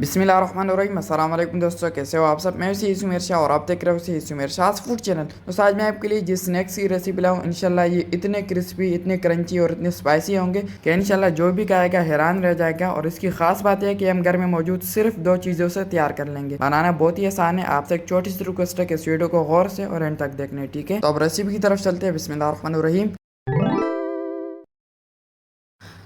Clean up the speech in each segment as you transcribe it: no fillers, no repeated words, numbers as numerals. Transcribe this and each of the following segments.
बिस्मिल्लाहिर्रहमानिर्रहीम। अस्सलाम वालेकुम दोस्तों, कैसे हो आप सब। मैं सी सुमेर शाह और आप देख रहे हो सुमेर शाह फूड चैनल। तो आज मैं आपके लिए जिस स्नैक्स की रेसिपी लाऊं, इंशाल्लाह ये इतने क्रिस्पी, इतने क्रंची और इतने स्पाइसी होंगे कि इंशाल्लाह जो भी खाएगा हैरान रह जाएगा। और इसकी खास बात है कि हम घर में मौजूद सिर्फ 2 चीज़ों से तैयार कर लेंगे। बनाना बहुत ही आसान है। आपसे एक छोटी सी रिक्वेस्ट है कि इस वीडियो को गौर से और एंड तक देखना है, ठीक है। तो अब रेसिपी की तरफ चलते हैं। बिस्मिल्लाहिर्रहमानिर्रहीम।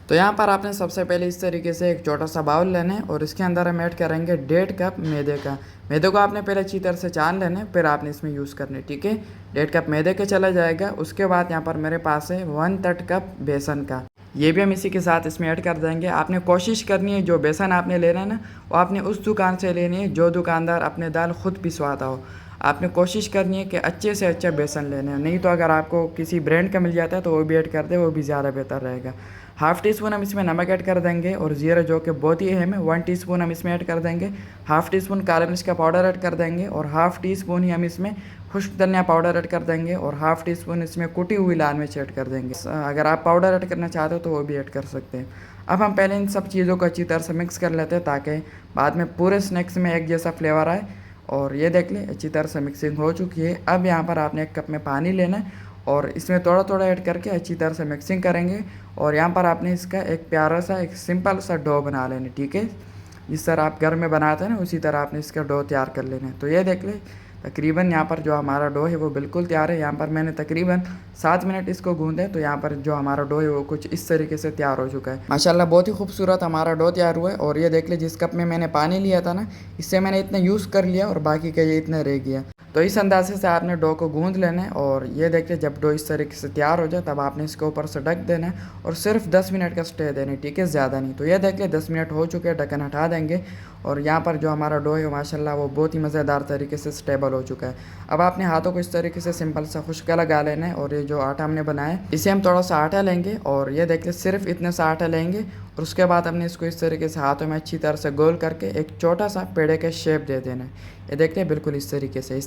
तो यहाँ पर आपने सबसे पहले इस तरीके से एक छोटा सा बाउल लेना है और इसके अंदर हम ऐड करेंगे 1.5 कप मैदे का। मैदे को आपने पहले अच्छी तरह से छान लेना है, फिर आपने इसमें यूज़ करना है, ठीक है। 1.5 कप मैदे के चला जाएगा। उसके बाद यहाँ पर मेरे पास है 1/3 कप बेसन का, ये भी हम इसी के साथ इसमें ऐड कर देंगे। आपने कोशिश करनी है जो बेसन आपने लेना है ना, वो आपने उस दुकान से लेनी है जो दुकानदार अपने दाल खुद पिसवाता हो। आपने कोशिश करनी है कि अच्छे से अच्छा बेसन लेना है, नहीं तो अगर आपको किसी ब्रांड का मिल जाता है तो वो भी ऐड कर दे, वो भी ज़्यादा बेहतर रहेगा। हाफ़ टी स्पून हम इसमें नमक ऐड कर देंगे और ज़ीरा जो कि बहुत ही अहम है 1 टीस्पून हम इसमें ऐड कर देंगे। हाफ़ टी स्पून काली मिर्च का पाउडर ऐड कर देंगे और हाफ़ टी स्पून ही हम इसमें खुश्क धनिया पाउडर ऐड कर देंगे और हाफ़ टी स्पून इसमें कुटी हुई लाल मिर्च ऐड कर देंगे। अगर आप पाउडर ऐड करना चाहते हो तो वो भी ऐड कर सकते हैं। अब हम पहले इन सब चीज़ों को अच्छी तरह से मिक्स कर लेते हैं ताकि बाद में पूरे स्नैक्स में एक जैसा फ्लेवर आए। और ये देख लें अच्छी तरह से मिक्सिंग हो चुकी है। अब यहाँ पर आपने 1 कप में पानी लेना है और इसमें थोड़ा थोड़ा ऐड करके अच्छी तरह से मिक्सिंग करेंगे। और यहाँ पर आपने इसका एक प्यारा सा एक सिंपल सा डो बना लेना, ठीक है। जिस तरह आप घर में बनाते हैं ना, उसी तरह आपने इसका डो तैयार कर लेना है। तो ये देख लें तकरीबन यहाँ पर जो हमारा डो है वो बिल्कुल तैयार है। यहाँ पर मैंने तकरीबन 7 मिनट इसको गूंदे, तो यहाँ पर जो हमारा डो है वो कुछ इस तरीके से तैयार हो चुका है। माशाल्लाह बहुत ही खूबसूरत हमारा डो तैयार हुआ है। और ये देख ले जिस कप में मैंने पानी लिया था ना, इससे मैंने इतना यूज़ कर लिया और बाकी का ये इतना रह गया। तो इस अंदाजे से आपने डो को गूंद लेना है। और ये देखिए जब डो इस तरीके से तैयार हो जाए तब आपने इसके ऊपर से ढक देना है और सिर्फ 10 मिनट का स्टे देना है, ठीक है, ज़्यादा नहीं। तो ये देख ले 10 मिनट हो चुके हैं, ढक्कन हटा देंगे। और यहाँ पर जो हमारा डो है माशाल्लाह वो बहुत ही मज़ेदार तरीके से स्टेबल हो चुका है। अब आपने हाथों को इस तरीके से सिंपल सा खुश्का लगा लेना है। और ये जो आटा हमने बनाया है इसे हम थोड़ा सा आटा लेंगे और ये देख ले सिर्फ इतना सा आटा लेंगे। और उसके बाद हमने इसको इस तरीके से हाथों में अच्छी तरह से गोल करके एक छोटा सा पेड़े का शेप दे देना है। ये देखते हैं बिल्कुल इस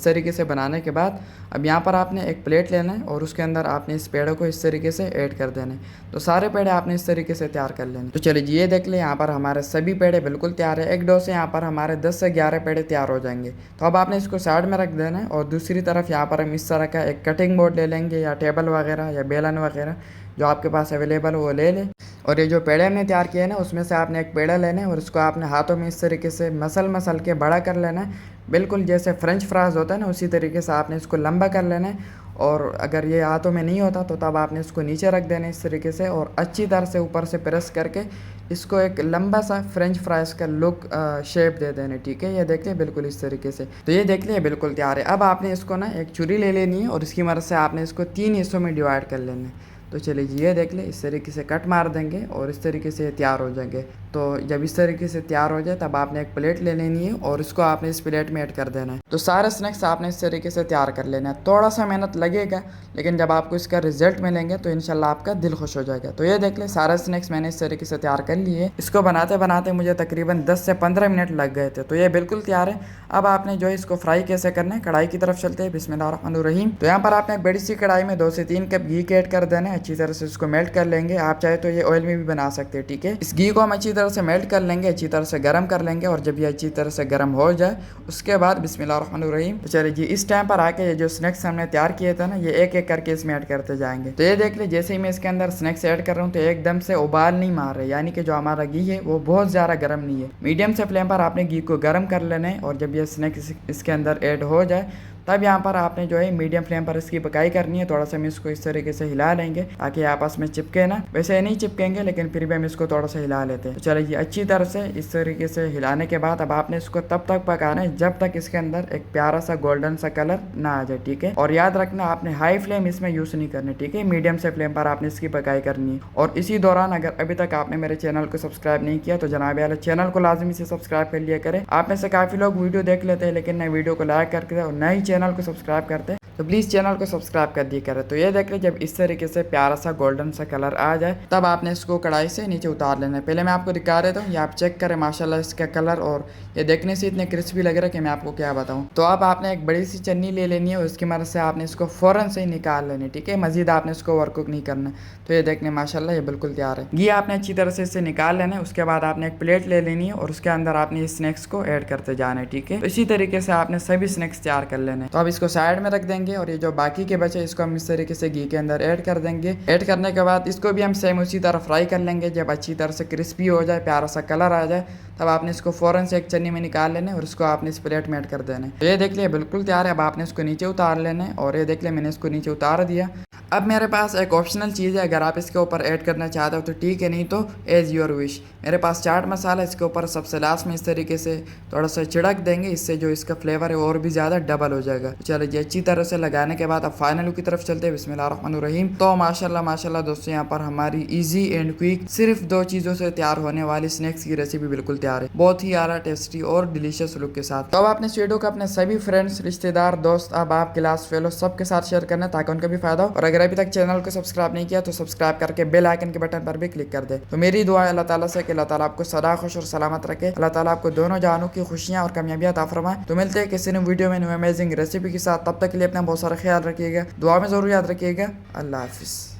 तरीके से बनाने के बाद अब यहाँ पर आपने एक प्लेट लेना है और उसके अंदर आपने इस पेड़ों को इस तरीके से ऐड कर देना है। तो सारे पेड़े आपने इस तरीके से तैयार कर लेने। तो चलिए जी, ये देख ले यहाँ पर हमारे सभी पेड़े बिल्कुल तैयार है। एक डो से यहाँ पर हमारे 10 से 11 पेड़े तैयार हो जाएंगे। तो अब आपने इसको साइड में रख देना है और दूसरी तरफ यहाँ पर हम इस तरह का एक कटिंग बोर्ड ले लेंगे या टेबल वगैरह या बेलन वगैरह जो आपके पास अवेलेबल हो वो ले लें। और ये जो पेड़े हमने तैयार किए हैं ना, उसमें से आपने एक पेड़ा लेना है और उसको आपने हाथों में इस तरीके से मसल के बड़ा कर लेना है। बिल्कुल जैसे फ्रेंच फ्राइज होता है ना, उसी तरीके से आपने इसको लंबा कर लेना है। और अगर ये हाथों में नहीं होता तो तब आपने इसको नीचे रख देना है इस तरीके से और अच्छी तरह से ऊपर से प्रेस करके इसको एक लंबा सा फ्रेंच फ्राइज का लुक शेप दे देना, ठीक है। ये देख लें बिल्कुल इस तरीके से। तो ये देख लें बिल्कुल तैयार है। अब आपने इसको ना एक छुरी ले लेनी है और इसकी मदद से आपने इसको 3 हिस्सों में डिवाइड कर लेना है। तो चलिए जी, ये देख ले इस तरीके से कट मार देंगे और इस तरीके से तैयार हो जाएंगे। तो जब इस तरीके से तैयार हो जाए तब आपने एक प्लेट ले लेनी है और इसको आपने इस प्लेट में ऐड कर देना है। तो सारे स्नैक्स आपने इस तरीके से तैयार कर लेना है। थोड़ा सा मेहनत लगेगा लेकिन जब आपको इसका रिजल्ट मिलेंगे तो इंशाल्लाह आपका दिल खुश हो जाएगा। तो ये देख ले सारे स्नैक्स मैंने इस तरीके से तैयार कर लिए। इसको बनाते बनाते मुझे तकरीबन 10 से 15 मिनट लग गए थे। तो ये बिल्कुल तैयार है। अब आपने जो है इसको फ्राई कैसे करना है, कढ़ाई की तरफ चलते हैं। बिस्मिल्लाहिर्रहमानिर्रहीम। तो यहाँ पर आपने एक बड़ी सी कढ़ाई में 2 से 3 कप घी के ऐड कर देना है। अच्छी तरह से इसको मेल्ट कर लेंगे। आप चाहे तो ये ऑयल में भी बना सकते हैं, ठीक है। इस घी को हम अच्छी तरह से मेल्ट कर लेंगे, अच्छी तरह से गर्म कर लेंगे। और जब ये अच्छी तरह से गर्म हो जाए उसके बाद बिस्मिल्लाहिर्रहमानिर्रहीम। तो चलिए जी, इस टाइम पर आके ये जो स्नैक्स हमने तैयार किए थे ना, ये एक एक करके इसमें ऐड करते जाएंगे। तो ये देख ले जैसे ही मैं इसके अंदर स्नैक्स ऐड कर रहा हूँ तो एकदम से उबाल नहीं मार रहे, यानी कि जो हमारा घी है वो बहुत ज़्यादा गर्म नहीं है। मीडियम से फ्लेम पर आपने घी को गर्म कर लेना है। और जब ये स्नैक्स इसके अंदर ऐड हो जाए तब यहाँ पर आपने जो है मीडियम फ्लेम पर इसकी पकाई करनी है। थोड़ा सा हम इसको इस तरीके से हिला लेंगे ताकि आपस में चिपके ना। वैसे नहीं चिपकेंगे लेकिन फिर भी हम इसको थोड़ा सा हिला लेते हैं। तो चलिए अच्छी तरह से इस तरीके से हिलाने के बाद अब आपने इसको तब तक पकाना है जब तक इसके अंदर एक प्यारा सा गोल्डन सा कलर ना आ जाए, ठीक है। और याद रखना आपने हाई फ्लेम इसमें यूज़ नहीं करनी, ठीक है। मीडियम से फ्लेम पर आपने इसकी पकाई करनी है। और इसी दौरान अगर अभी तक आपने मेरे चैनल को सब्सक्राइब नहीं किया तो जनाब वाले चैनल को लाजमी से सब्सक्राइब कर लिया करें। आप में से काफ़ी लोग वीडियो देख लेते हैं लेकिन नए वीडियो को लाइक करके और नए चैनल को सब्सक्राइब करते हैं। तो प्लीज़ चैनल को सब्सक्राइब कर दिया करें। तो ये देख लीजिए, जब इस तरीके से प्यारा सा गोल्डन सा कलर आ जाए तब आपने इसको कढ़ाई से नीचे उतार लेना है। पहले मैं आपको दिखा देता हूँ, ये आप चेक करें माशाल्लाह इसका कलर, और ये देखने से इतने क्रिस्पी लग रहा है कि मैं आपको क्या बताऊँ। तो अब आपने एक बड़ी सी चन्नी ले लेनी है और उसकी मदद से आपने इसको फ़ौरन से ही निकाल लेनी है, ठीक है। मज़ीद आपने इसको ओवर कुक नहीं करना। तो ये देखने माशाल्लाह ये बिल्कुल तैयार है। घी आपने अच्छी तरह से इसे निकाल लेना है। उसके बाद आपने एक प्लेट ले लेनी है और उसके अंदर आपने इस स्नैक्स को ऐड करते जाना है, ठीक है। तो इसी तरीके से आपने सभी स्नैक्स तैयार कर लेने। तो अब इसको साइड में रख देंगे और ये जो बाकी के बचे इसको हम इस तरीके से घी के अंदर ऐड कर देंगे। ऐड करने के बाद इसको भी हम सेम उसी तरह फ्राई कर लेंगे। जब अच्छी तरह से क्रिस्पी हो जाए, प्यारा सा कलर आ जाए, तब आपने इसको फ़ौरन से एक चन्नी में निकाल लेने और इसको आपने इस प्लेट में ऐड कर देना है। तो ये देख लिया बिल्कुल तैयार है। अब आपने इसको नीचे उतार लेना है और ये देख लिया मैंने इसको नीचे उतार दिया। अब मेरे पास एक ऑप्शनल चीज़ है, अगर आप इसके ऊपर ऐड करना चाहते हो तो ठीक है, नहीं तो एज़ योर विश। मेरे पास चाट मसाला इसके ऊपर सबसे लास्ट में इस तरीके से थोड़ा सा छिड़क देंगे, इससे जो इसका फ्लेवर है और भी ज़्यादा डबल हो जाएगा। चलो जी, अच्छी तरह से लगाने के बाद अब फाइनल लुक की तरफ चलते हैं। बिस्मिल्लाहिर्रहमानिर्रहीम। तो माशाल्लाह माशाल्लाह दोस्तों, यहाँ पर हमारी ईजी एंड क्विक सिर्फ 2 चीज़ों से तैयार होने वाली स्नैक्स की रेसिपी बिल्कुल तैयार है, बहुत ही ज़्यादा टेस्टी और डिलीशियस लुक के साथ। तो अब आपने इस वीडियो को अपने सभी फ्रेंड्स, रिश्तेदार, दोस्त, अब आप क्लास फेलो सबके साथ शेयर करना ताकि उनका भी फायदा हो। और अगर अभी तक चैनल को सब्सक्राइब नहीं किया तो सब्सक्राइब करके बेल आइकन के बटन पर भी क्लिक कर दे। तो मेरी दुआ है अल्लाह ताला से कि अल्लाह ताला आपको सदा खुश और सलामत रखे। अल्लाह ताला आपको दोनों जानों की खुशियां और कामयाबियां अता फरमाए। तो मिलते हैं किसी ने वीडियो में न्यू अमेजिंग रेसिपी के साथ। तब तक के लिए अपना बहुत सारा ख्याल रखिएगा, दुआ में जरूर याद रखिएगा। अल्लाह हाफिज़।